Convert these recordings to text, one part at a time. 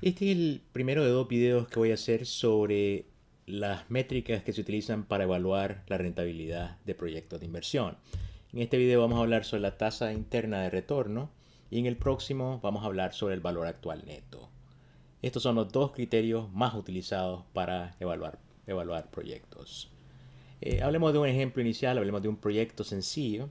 Este es el primero de dos videos que voy a hacer sobre las métricas que se utilizan para evaluar la rentabilidad de proyectos de inversión. En este video vamos a hablar sobre la tasa interna de retorno y en el próximo vamos a hablar sobre el valor actual neto. Estos son los dos criterios más utilizados para evaluar proyectos. Hablemos de un ejemplo inicial, hablemos de un proyecto sencillo.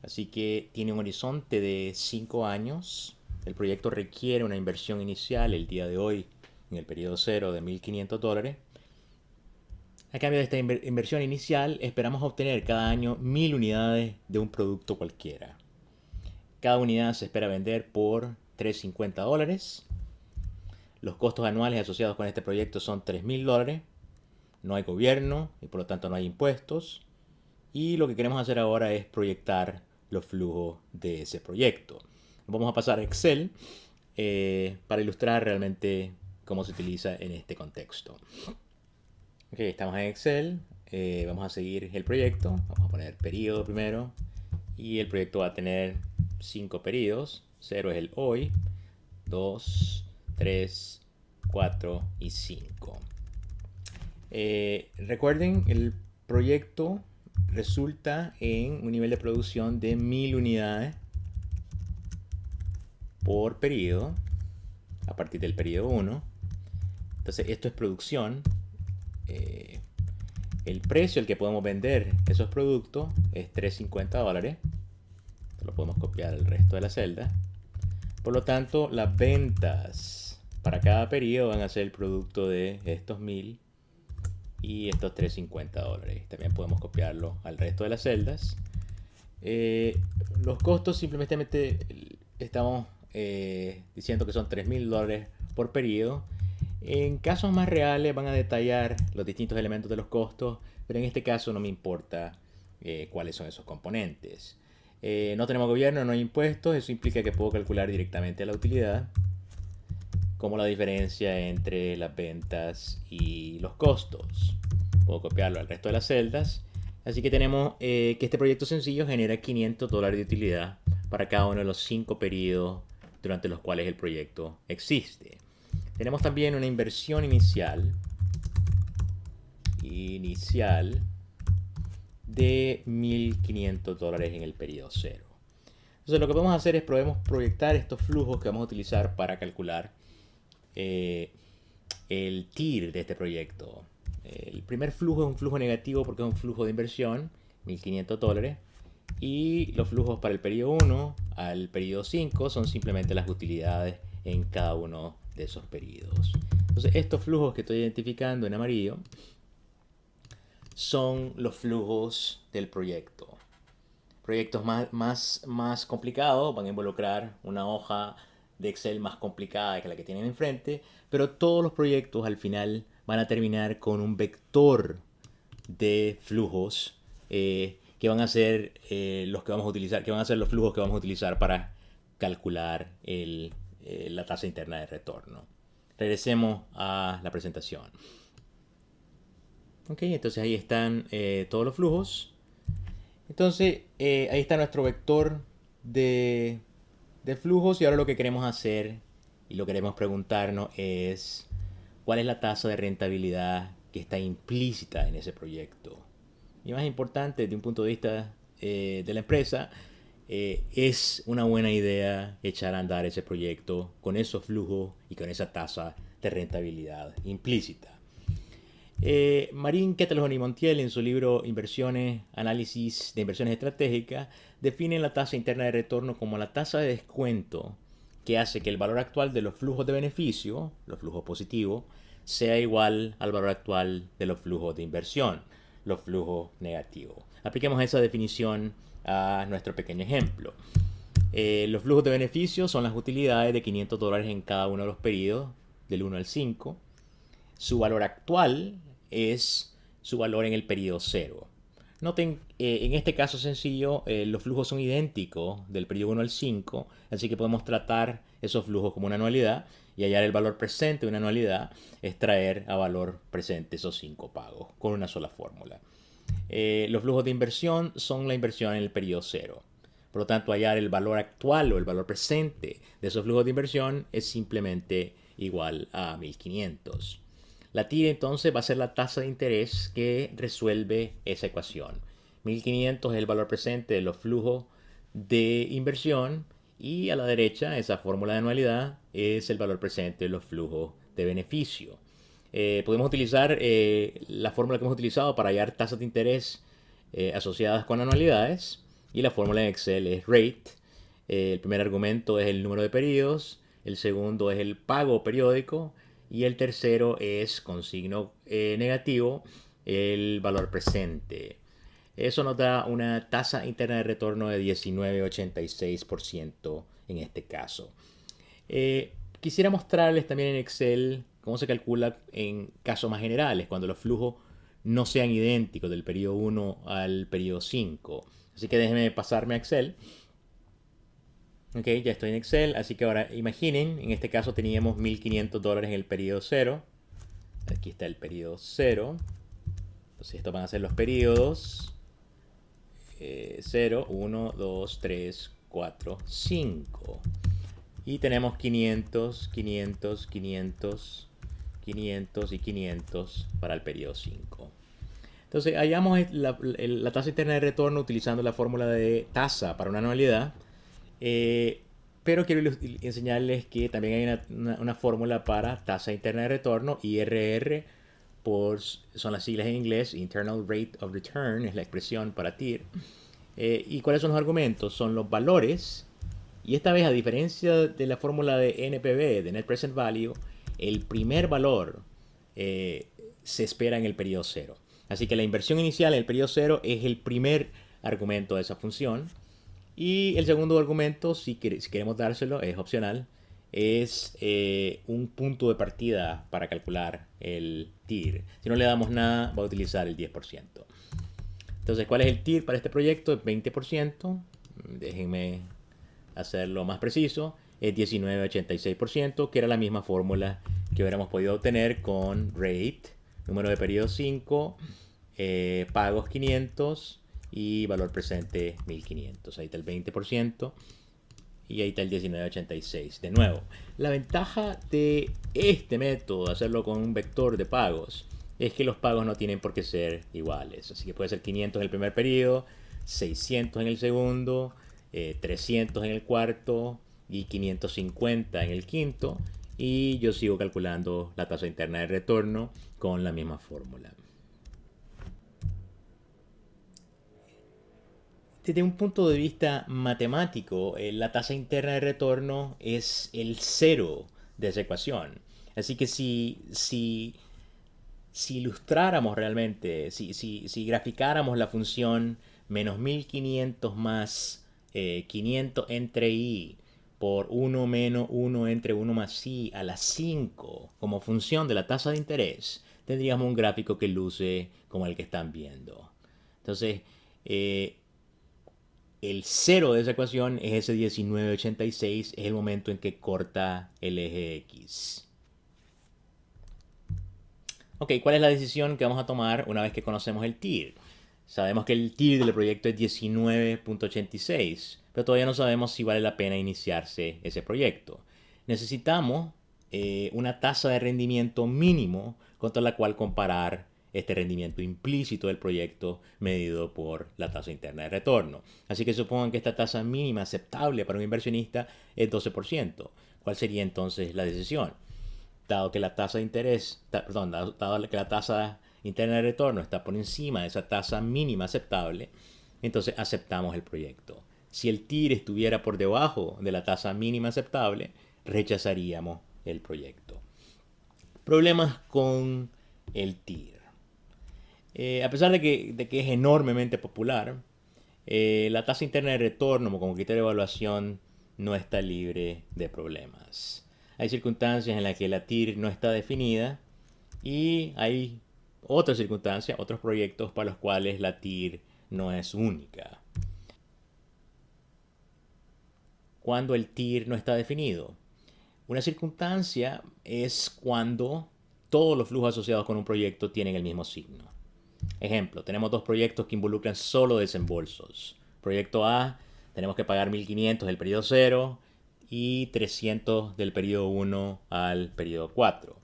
Así que tiene un horizonte de 5 años. El proyecto requiere una inversión inicial el día de hoy, en el periodo cero, de $1.500. A cambio de esta inversión inicial, esperamos obtener cada año 1.000 unidades de un producto cualquiera. Cada unidad se espera vender por $350. Los costos anuales asociados con este proyecto son $3.000. No hay gobierno y por lo tanto no hay impuestos. Y lo que queremos hacer ahora es proyectar los flujos de ese proyecto. Vamos a pasar a Excel para ilustrar realmente cómo se utiliza en este contexto. Ok, estamos en Excel. Vamos a seguir el proyecto. Vamos a poner periodo primero. Y el proyecto va a tener 5 periodos. 0 es el hoy. 2, 3, 4 y 5. Recuerden, el proyecto resulta en un nivel de producción de 1.000 unidades por periodo a partir del periodo 1. Entonces esto es producción. El precio al que podemos vender esos productos es $350. Lo podemos copiar al resto de la celda. Por lo tanto, las ventas para cada periodo van a ser el producto de estos 1.000 y estos $350. También podemos copiarlo al resto de las celdas. Los costos simplemente estamos diciendo que son $3.000 por periodo. En casos más reales van a detallar los distintos elementos de los costos, pero en este caso no me importa cuáles son esos componentes. No tenemos gobierno, no hay impuestos, eso implica que puedo calcular directamente la utilidad como la diferencia entre las ventas y los costos. Puedo copiarlo al resto de las celdas. Así que tenemos que este proyecto sencillo genera $500 de utilidad para cada uno de los 5 periodos durante los cuales el proyecto existe. Tenemos también una inversión inicial de $1.500 en el periodo 0. Entonces lo que podemos hacer es podemos proyectar estos flujos que vamos a utilizar para calcular el TIR de este proyecto. El primer flujo es un flujo negativo porque es un flujo de inversión, $1.500. Y los flujos para el periodo 1 al periodo 5 son simplemente las utilidades en cada uno de esos periodos. Entonces estos flujos que estoy identificando en amarillo son los flujos del proyecto. Proyectos más complicados van a involucrar una hoja de Excel más complicada que la que tienen enfrente, pero todos los proyectos al final van a terminar con un vector de flujos que van a ser los que vamos a utilizar, que van a ser los flujos que vamos a utilizar para calcular la tasa interna de retorno. Regresemos a la presentación. Ok, entonces ahí están todos los flujos. Entonces ahí está nuestro vector de flujos y ahora lo que queremos hacer y lo que queremos preguntarnos es cuál es la tasa de rentabilidad que está implícita en ese proyecto. Y más importante, desde un punto de vista de la empresa, es una buena idea echar a andar ese proyecto con esos flujos y con esa tasa de rentabilidad implícita. Marín, Kettelhorn y Montiel en su libro Inversiones, Análisis de Inversiones Estratégicas definen la tasa interna de retorno como la tasa de descuento que hace que el valor actual de los flujos de beneficio, los flujos positivos, sea igual al valor actual de los flujos de inversión, los flujos negativos. Apliquemos esa definición a nuestro pequeño ejemplo. Los flujos de beneficio son las utilidades de $500 en cada uno de los periodos, del 1 al 5. Su valor actual es su valor en el periodo 0. Noten, en este caso sencillo, los flujos son idénticos del periodo 1 al 5, así que podemos tratar esos flujos como una anualidad y hallar el valor presente de una anualidad es traer a valor presente esos 5 pagos con una sola fórmula. Los flujos de inversión son la inversión en el periodo 0. Por lo tanto, hallar el valor actual o el valor presente de esos flujos de inversión es simplemente igual a 1500. La TIR entonces va a ser la tasa de interés que resuelve esa ecuación. 1500 es el valor presente de los flujos de inversión y a la derecha, esa fórmula de anualidad, es el valor presente de los flujos de beneficio. Podemos utilizar la fórmula que hemos utilizado para hallar tasas de interés asociadas con anualidades, y la fórmula en Excel es rate. El primer argumento es el número de periodos, el segundo es el pago periódico y el tercero es, con signo negativo, el valor presente. Eso nos da una tasa interna de retorno de 19,86% en este caso. Quisiera mostrarles también en Excel cómo se calcula en casos más generales, cuando los flujos no sean idénticos del periodo 1 al periodo 5. Así que déjenme pasarme a Excel. Ok, ya estoy en Excel, así que ahora imaginen, en este caso teníamos $1,500 en el periodo 0. Aquí está el periodo 0. Entonces estos van a ser los periodos 0, 1, 2, 3, 4, 5. Y tenemos 500, 500, 500, 500 y 500 para el periodo 5. Entonces hallamos la tasa interna de retorno utilizando la fórmula de tasa para una anualidad. Pero quiero enseñarles que también hay una fórmula para tasa interna de retorno, IRR, son las siglas en inglés, Internal Rate of Return, es la expresión para TIR. ¿Y cuáles son los argumentos? Son los valores, y esta vez, a diferencia de la fórmula de NPV, de Net Present Value, el primer valor se espera en el periodo 0. Así que la inversión inicial en el periodo 0 es el primer argumento de esa función. Y el segundo argumento, si queremos dárselo, es opcional, es un punto de partida para calcular el TIR. Si no le damos nada, va a utilizar el 10%. Entonces, ¿cuál es el TIR para este proyecto? Es 20%. Déjenme hacerlo más preciso. Es 19,86%, que era la misma fórmula que hubiéramos podido obtener con rate, número de periodo 5, pagos 500 y valor presente 1500. Ahí está el 20% y ahí está el 19,86. De nuevo, la ventaja de este método, de hacerlo con un vector de pagos, es que los pagos no tienen por qué ser iguales. Así que puede ser 500 en el primer periodo, 600 en el segundo, 300 en el cuarto y 550 en el quinto. Y yo sigo calculando la tasa interna de retorno con la misma fórmula. Desde un punto de vista matemático, la tasa interna de retorno es el cero de esa ecuación. Así que si ilustráramos realmente, si graficáramos la función menos 1500 más 500 entre i por 1 menos 1 entre 1 más i a la 5 como función de la tasa de interés, tendríamos un gráfico que luce como el que están viendo. Entonces, el cero de esa ecuación es ese 19,86, es el momento en que corta el eje X. Ok, ¿cuál es la decisión que vamos a tomar una vez que conocemos el TIR? Sabemos que el TIR del proyecto es 19,86, pero todavía no sabemos si vale la pena iniciarse ese proyecto. Necesitamos una tasa de rendimiento mínimo contra la cual comparar este rendimiento implícito del proyecto medido por la tasa interna de retorno. Así que supongan que esta tasa mínima aceptable para un inversionista es 12%. ¿Cuál sería entonces la decisión? Dado que la tasa de interés, dado que la tasa interna de retorno está por encima de esa tasa mínima aceptable, entonces aceptamos el proyecto. Si el TIR estuviera por debajo de la tasa mínima aceptable, rechazaríamos el proyecto. Problemas con el TIR. A pesar de que es enormemente popular, la tasa interna de retorno como criterio de evaluación no está libre de problemas. Hay circunstancias en las que la TIR no está definida y hay otras circunstancias, otros proyectos para los cuales la TIR no es única. Cuando el TIR no está definido, una circunstancia es cuando todos los flujos asociados con un proyecto tienen el mismo signo. Ejemplo, tenemos dos proyectos que involucran solo desembolsos. Proyecto A, tenemos que pagar 1500 el periodo 0 y 300 del periodo 1 al periodo 4.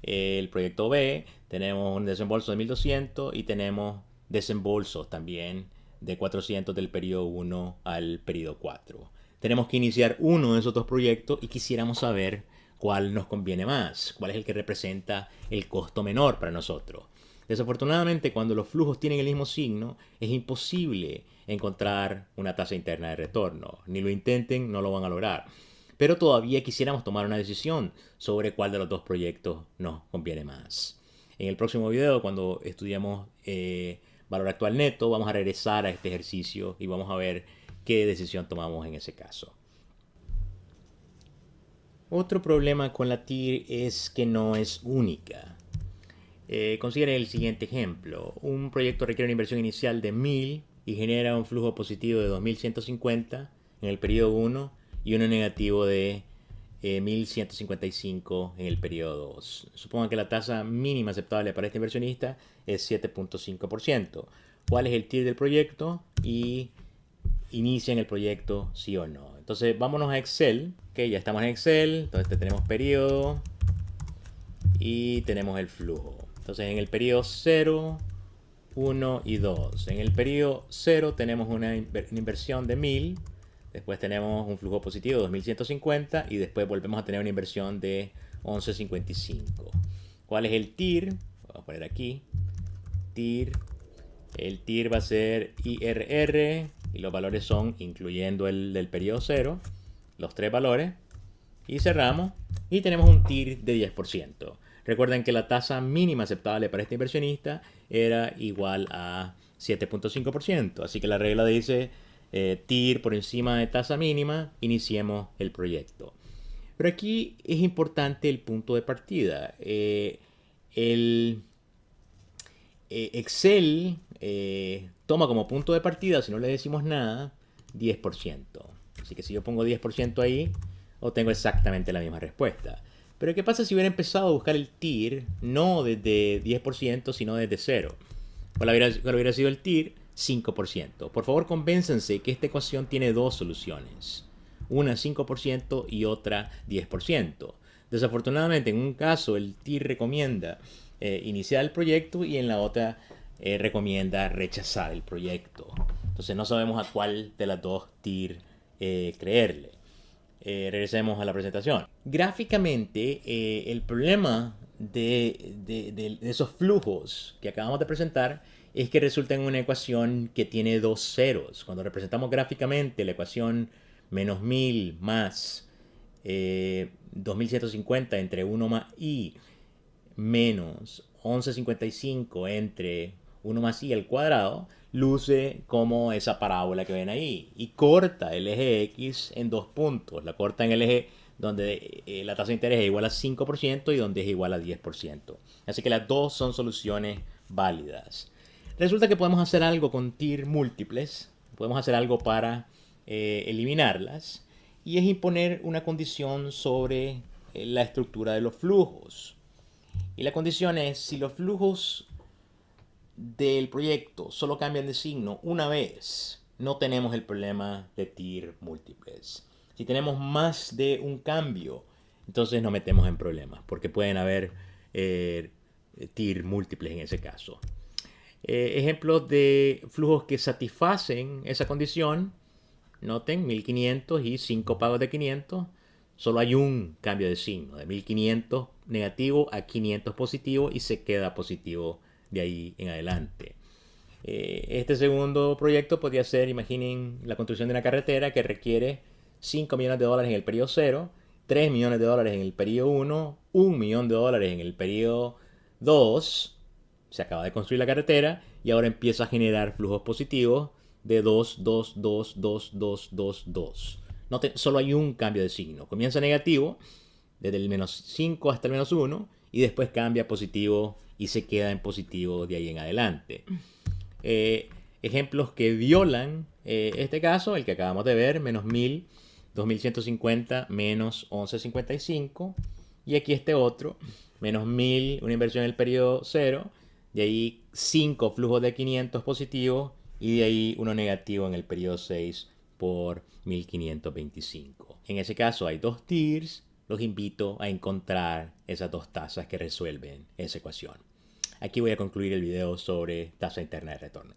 El proyecto B, tenemos un desembolso de 1.200 y tenemos desembolsos también de 400 del periodo 1 al periodo 4. Tenemos que iniciar uno de esos dos proyectos y quisiéramos saber cuál nos conviene más, cuál es el que representa el costo menor para nosotros. Desafortunadamente, cuando los flujos tienen el mismo signo, es imposible encontrar una tasa interna de retorno. Ni lo intenten, no lo van a lograr. Pero todavía quisiéramos tomar una decisión sobre cuál de los dos proyectos nos conviene más. En el próximo video, cuando estudiemos valor actual neto, vamos a regresar a este ejercicio y vamos a ver qué decisión tomamos en ese caso. Otro problema con la TIR es que no es única. Consideren el siguiente ejemplo. Un proyecto requiere una inversión inicial de 1.000 y genera un flujo positivo de 2.150 en el periodo 1 y uno negativo de 1.155 en el periodo 2. Supongan que la tasa mínima aceptable para este inversionista es 7.5%. ¿Cuál es el TIR del proyecto? Y inician el proyecto sí o no. Entonces vámonos a Excel. Ok, ya estamos en Excel. Entonces tenemos periodo y tenemos el flujo. Entonces en el periodo 0, 1 y 2. En el periodo 0 tenemos una inversión de 1.000. Después tenemos un flujo positivo de 2.150 y después volvemos a tener una inversión de 11.55. ¿Cuál es el TIR? Vamos a poner aquí. TIR. El TIR va a ser IRR y los valores son, incluyendo el del periodo 0, los tres valores. Y cerramos y tenemos un TIR de 10%. Recuerden que la tasa mínima aceptable para este inversionista era igual a 7.5%. Así que la regla dice TIR por encima de tasa mínima, iniciemos el proyecto. Pero aquí es importante el punto de partida. Excel toma como punto de partida, si no le decimos nada, 10%. Así que si yo pongo 10% ahí, obtengo exactamente la misma respuesta. Pero ¿qué pasa si hubiera empezado a buscar el TIR no desde 10%, sino desde 0? ¿Cuál hubiera sido el TIR? 5%. Por favor, convénzanse que esta ecuación tiene dos soluciones. Una 5% y otra 10%. Desafortunadamente, en un caso el TIR recomienda iniciar el proyecto y en la otra recomienda rechazar el proyecto. Entonces no sabemos a cuál de las dos TIR creerle. Regresemos a la presentación. Gráficamente, el problema de esos flujos que acabamos de presentar es que resulta en una ecuación que tiene dos ceros. Cuando representamos gráficamente la ecuación menos 1.000 más 2.150 entre 1 más i menos 11.55 entre 1 más i al cuadrado, luce como esa parábola que ven ahí y corta el eje X en dos puntos. La corta en el eje donde la tasa de interés es igual a 5% y donde es igual a 10%. Así que las dos son soluciones válidas. Resulta que podemos hacer algo con TIR múltiples, podemos hacer algo para eliminarlas y es imponer una condición sobre la estructura de los flujos. Y la condición es, si los flujos del proyecto solo cambian de signo una vez, no tenemos el problema de TIR múltiples. Si tenemos más de un cambio, entonces nos metemos en problemas, porque pueden haber TIR múltiples en ese caso. Ejemplos de flujos que satisfacen esa condición, noten 1.500 y 5 pagos de 500. Solo hay un cambio de signo, de 1.500 negativo a 500 positivo y se queda positivo de ahí en adelante. Este segundo proyecto podría ser, imaginen, la construcción de una carretera que requiere 5 millones de dólares en el periodo 0, 3 millones de dólares en el periodo 1, 1 millón de dólares en el periodo 2. Se acaba de construir la carretera y ahora empieza a generar flujos positivos de 2, 2, 2, 2, 2, 2, 2. Solo hay un cambio de signo. Comienza negativo, desde el menos 5 hasta el menos 1, y después cambia a positivo y se queda en positivo de ahí en adelante. Ejemplos que violan este caso, el que acabamos de ver, menos 1.000, 2.150 menos 11.55, y aquí este otro, menos 1.000, una inversión en el periodo 0, de ahí 5 flujos de 500 positivos y de ahí uno negativo en el periodo 6 por 1.525. En ese caso hay dos tiers. Los invito a encontrar esas dos tasas que resuelven esa ecuación. Aquí voy a concluir el video sobre tasa interna de retorno.